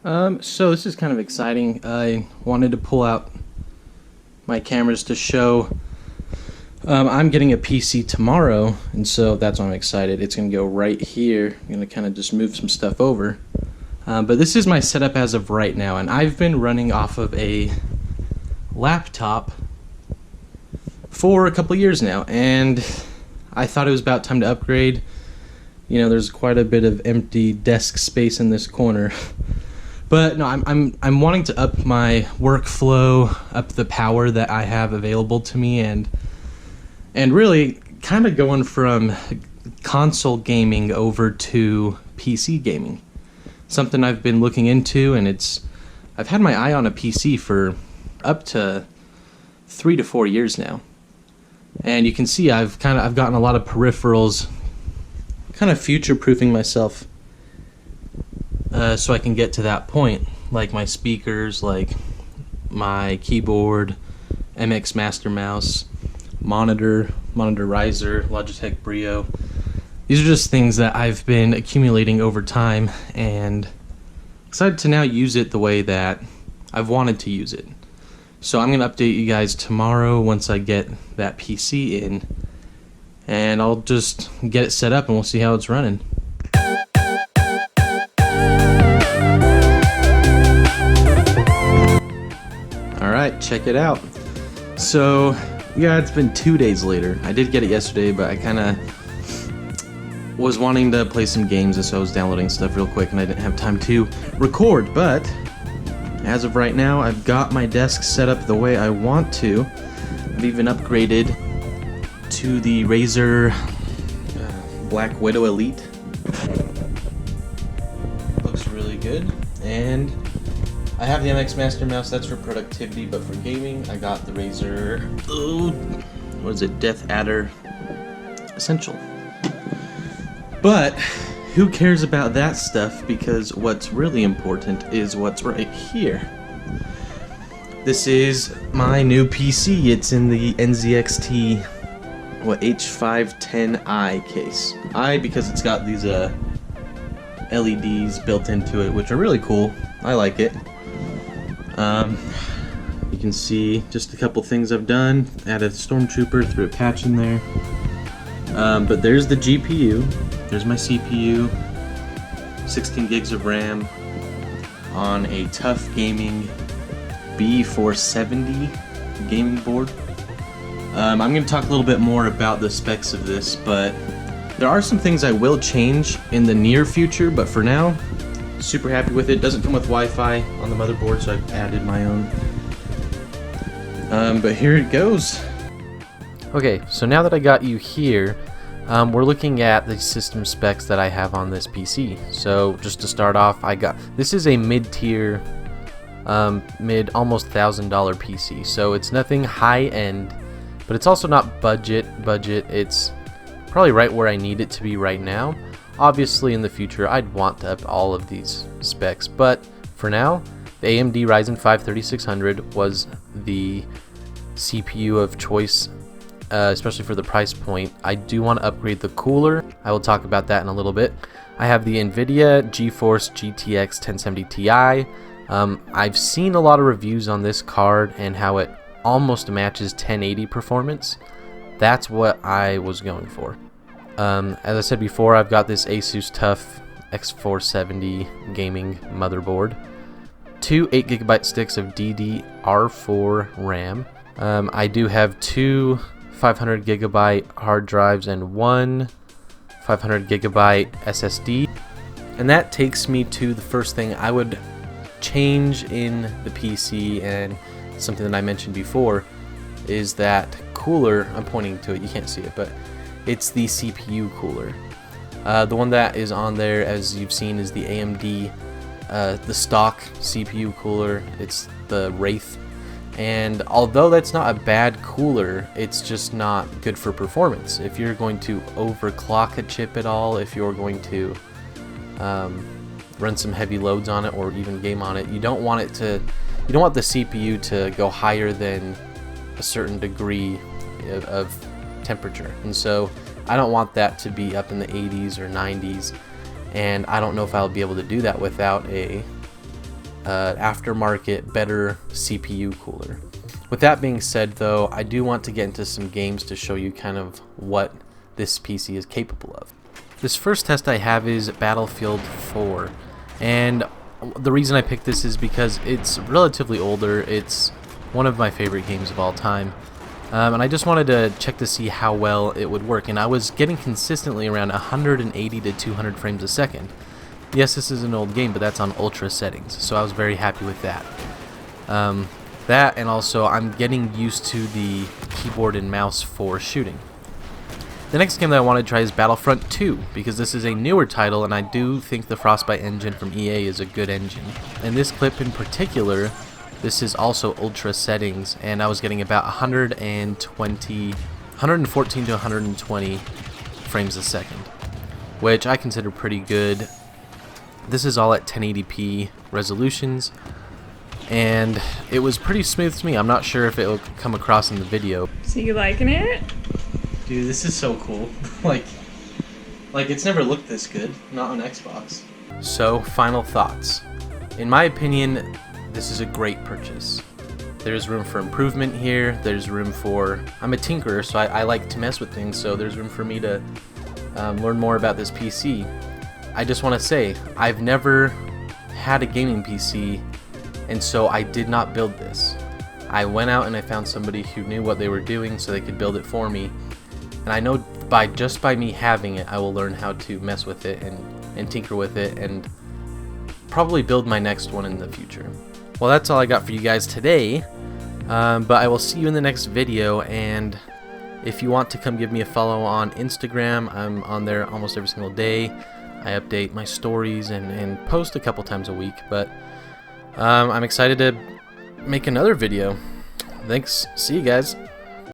So this is kind of exciting. I wanted to pull out my cameras to show I'm getting a PC tomorrow, and so that's why I'm excited. It's going to go right here. I'm going to kind of just move some stuff over. But this is my setup as of right now, and I've been running off of a laptop for a couple years now, and I thought it was about time to upgrade. You know, there's quite a bit of empty desk space in this corner. But no, I'm wanting to up my workflow, up the power that I have available to me, and really kind of going from console gaming over to PC gaming. Something I've been looking into, and I've had my eye on a PC for up to 3 to 4 years now. And you can see I've gotten a lot of peripherals, kind of future-proofing myself so I can get to that point, like my speakers, like my keyboard, MX Master Mouse, monitor riser, Logitech Brio. These are just things that I've been accumulating over time, and excited to now use it the way that I've wanted to use it. So I'm going to update you guys tomorrow once I get that PC in, and I'll just get it set up and we'll see how it's running. Alright, check it out. So, yeah, it's been 2 days later. I did get it yesterday, but I kind of was wanting to play some games, and so I was downloading stuff real quick, and I didn't have time to record. But as of right now, I've got my desk set up the way I want to. I've even upgraded to the Razer Black Widow Elite. Looks really good. And I have the MX Master Mouse, that's for productivity, but for gaming, I got the Razer, what is it, Death Adder Essential. But who cares about that stuff, because what's really important is what's right here. This is my new PC. It's in the NZXT H510i case. Because it's got these LEDs built into it, which are really cool. I like it. You can see just a couple things I've done. Added a Stormtrooper, threw a patch in there. But there's the GPU. There's my CPU. 16 gigs of RAM on a tough gaming B470 gaming board. I'm going to talk a little bit more about the specs of this, but there are some things I will change in the near future, but for now, super happy with it. Doesn't come with Wi-Fi on the motherboard, so I've added my own. But here it goes. Okay, so now that I got you here, we're looking at the system specs that I have on this PC. So just to start off, this is a mid-tier, almost $1,000 PC. So it's nothing high-end, but it's also not budget. It's probably right where I need it to be right now. Obviously in the future I'd want to up all of these specs, but for now the AMD Ryzen 5 3600 was the CPU of choice, especially for the price point. I do want to upgrade the cooler. I will talk about that in a little bit. I have the NVIDIA GeForce GTX 1070 Ti. I've seen a lot of reviews on this card and how it almost matches 1080 performance. That's what I was going for. As I said before, I've got this Asus TUF X470 gaming motherboard, 2 8GB sticks of DDR4 RAM. I do have 2 500GB hard drives and 1 500GB SSD. And that takes me to the first thing I would change in the PC, and something that I mentioned before is that cooler. I'm pointing to it, you can't see it, but it's the CPU cooler. The one that is on there, as you've seen, is the AMD, the stock CPU cooler. It's the Wraith. And although that's not a bad cooler, it's just not good for performance. If you're going to overclock a chip at all, if you're going to run some heavy loads on it or even game on it, you don't want the CPU to go higher than a certain degree of temperature. And so I don't want that to be up in the 80s or 90s, and I don't know if I'll be able to do that without a aftermarket, better CPU cooler. With that being said, though, I do want to get into some games to show you kind of what this PC is capable of. This first test I have is Battlefield 4, and the reason I picked this is because it's relatively older. It's one of my favorite games of all time, and I just wanted to check to see how well it would work, and I was getting consistently around 180 to 200 frames a second. Yes, this is an old game, but that's on ultra settings, so I was very happy with that. That, and also I'm getting used to the keyboard and mouse for shooting. The next game that I want to try is Battlefront 2, because this is a newer title, and I do think the Frostbite engine from EA is a good engine. In this clip in particular, this is also ultra settings, and I was getting about 114 to 120 frames a second, which I consider pretty good. This is all at 1080p resolutions, and it was pretty smooth to me. I'm not sure if it will come across in the video. So you liking it? Dude, this is so cool. like it's never looked this good, not on Xbox. So, final thoughts. In my opinion, this is a great purchase. There's room for improvement here. There's room for... I'm a tinkerer, so I like to mess with things, so there's room for me to learn more about this PC. I just want to say, I've never had a gaming PC, and so I did not build this. I went out and I found somebody who knew what they were doing so they could build it for me. And I know just by me having it, I will learn how to mess with it and tinker with it and probably build my next one in the future. Well, that's all I got for you guys today, but I will see you in the next video, and if you want to come give me a follow on Instagram, I'm on there almost every single day. I update my stories and post a couple times a week, but I'm excited to make another video. Thanks, see you guys.